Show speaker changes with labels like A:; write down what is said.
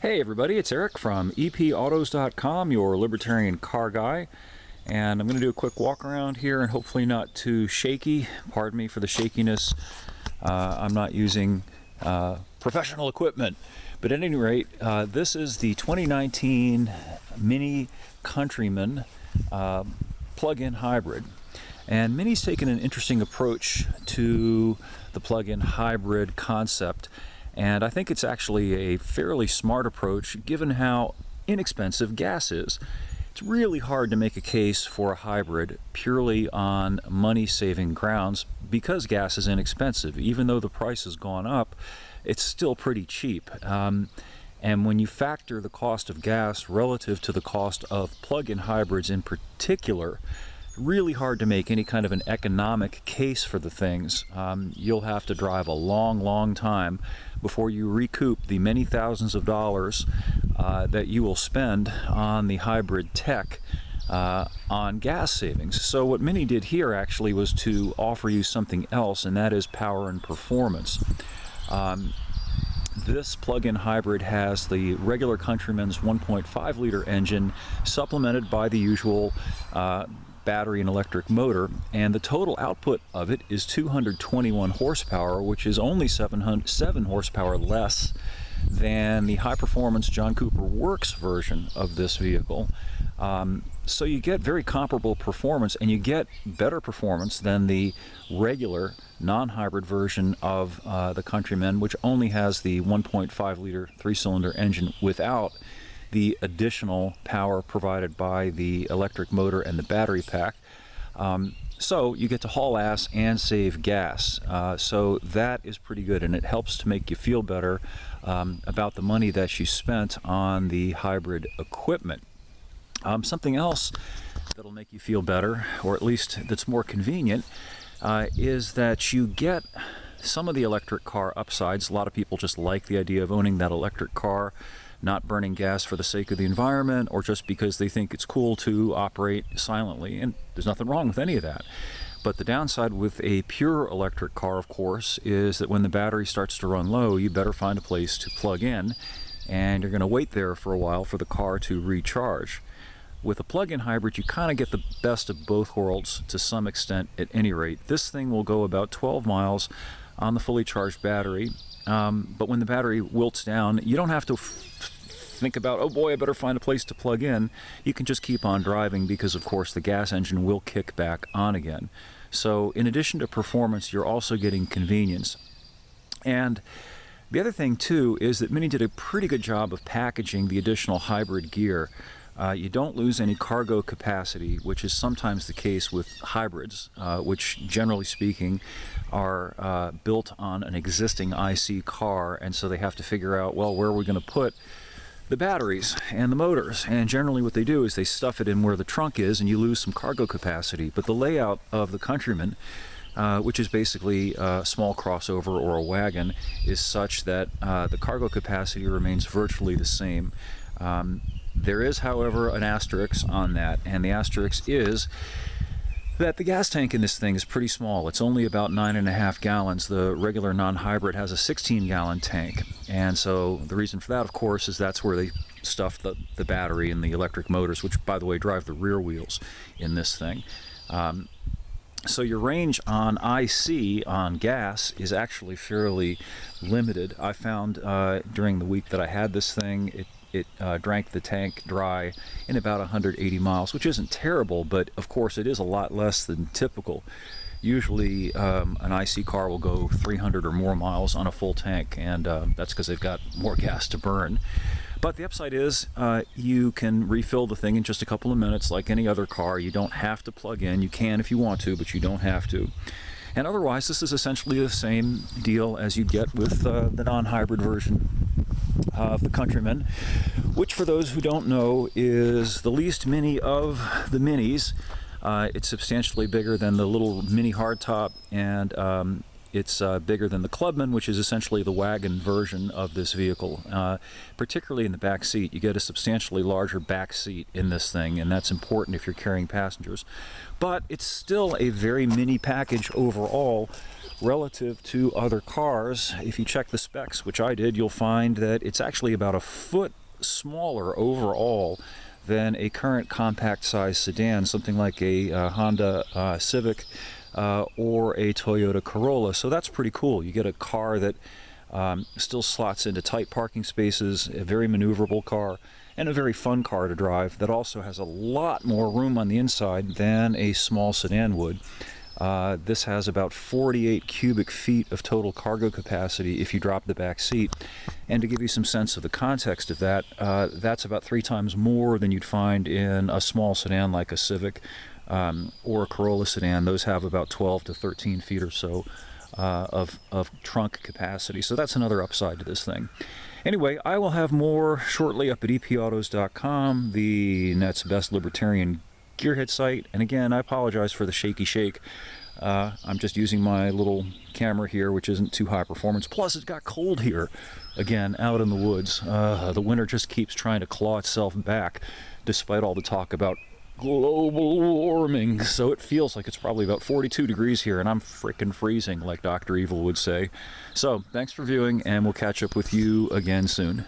A: Hey everybody, it's Eric from epautos.com, your libertarian car guy, and I'm going to do a quick walk around here and hopefully not too shaky. Pardon me for the shakiness. I'm not using professional equipment, but at any rate, this is the 2019 Mini Countryman plug-in hybrid. And Mini's taken an interesting approach to the plug-in hybrid concept. And I think it's actually a fairly smart approach given how inexpensive gas is. It's really hard to make a case for a hybrid purely on money-saving grounds because gas is inexpensive. Even though the price has gone up, it's still pretty cheap. And when you factor the cost of gas relative to the cost of plug-in hybrids in particular, really hard to make any kind of an economic case for the things. You'll have to drive a long time before you recoup the many thousands of dollars that you will spend on the hybrid tech on gas savings. So what Mini did here actually was to offer you something else, and that is power and performance. This plug-in hybrid has the regular Countryman's 1.5 liter engine supplemented by the usual battery and electric motor, and the total output of it is 221 horsepower, which is only 7 horsepower less than the high-performance John Cooper Works version of this vehicle. So you get very comparable performance, and you get better performance than the regular non-hybrid version of the Countryman, which only has the 1.5 liter 3-cylinder engine without the additional power provided by the electric motor and the battery pack. So you get to haul ass and save gas. So that is pretty good, and it helps to make you feel better about the money that you spent on the hybrid equipment. Something else that'll make you feel better, or at least that's more convenient, is that you get some of the electric car upsides. A lot of people just like the idea of owning that electric car, not burning gas for the sake of the environment, or just because they think it's cool to operate silently, and there's nothing wrong with any of that. But the downside with a pure electric car, of course, is that when the battery starts to run low, you better find a place to plug in, and you're going to wait there for a while for the car to recharge. With a plug-in hybrid, you kind of get the best of both worlds to some extent at any rate. This thing will go about 12 miles on the fully charged battery, but when the battery wilts down, you don't have to think about, oh boy, I better find a place to plug in. You can just keep on driving because, of course, the gas engine will kick back on again. So in addition to performance, you're also getting convenience. And the other thing, too, is that Mini did a pretty good job of packaging the additional hybrid gear. You don't lose any cargo capacity, which is sometimes the case with hybrids, which generally speaking are built on an existing IC car, and so they have to figure out, well, where are we going to put the batteries and the motors? And generally what they do is they stuff it in where the trunk is, and you lose some cargo capacity. But the layout of the Countryman, which is basically a small crossover or a wagon, is such that the cargo capacity remains virtually the same. There is, however, an asterisk on that, and the asterisk is that the gas tank in this thing is pretty small. It's only about 9.5 gallons. The regular non-hybrid has a 16-gallon tank, and so the reason for that, of course, is that's where they stuff the battery and the electric motors, which, by the way, drive the rear wheels in this thing. So your range on IC, on gas, is actually fairly limited. I found during the week that I had this thing, it drank the tank dry in about 180 miles, which isn't terrible, but of course it is a lot less than typical. Usually an IC car will go 300 or more miles on a full tank, and that's because they've got more gas to burn. But the upside is you can refill the thing in just a couple of minutes like any other car. You don't have to plug in. You can if you want to, but you don't have to. And otherwise, this is essentially the same deal as you get with the non-hybrid version of the Countryman, which, for those who don't know, is the least mini of the minis. It's substantially bigger than the little mini hardtop, and It's bigger than the Clubman, which is essentially the wagon version of this vehicle. Particularly in the back seat, you get a substantially larger back seat in this thing, and that's important if you're carrying passengers. But it's still a very mini package overall relative to other cars. If you check the specs, which I did, you'll find that it's actually about a foot smaller overall than a current compact size sedan, something like a Honda Civic or a Toyota Corolla. So that's pretty cool. You get a car that still slots into tight parking spaces, a very maneuverable car, and a very fun car to drive that also has a lot more room on the inside than a small sedan would. This has about 48 cubic feet of total cargo capacity if you drop the back seat. And to give you some sense of the context of that, that's about 3 times more than you'd find in a small sedan like a Civic or a Corolla sedan. Those have about 12 to 13 feet or so of trunk capacity. So that's another upside to this thing. Anyway, I will have more shortly up at epautos.com, the net's best libertarian gearhead site. And again, I apologize for the shaky shake. I'm just using my little camera here, which isn't too high performance. Plus, it got cold here again out in the woods. The winter just keeps trying to claw itself back despite all the talk about global warming. So it feels like it's probably about 42 degrees here, and I'm frickin' freezing, like Dr. Evil would say. So thanks for viewing, and we'll catch up with you again soon.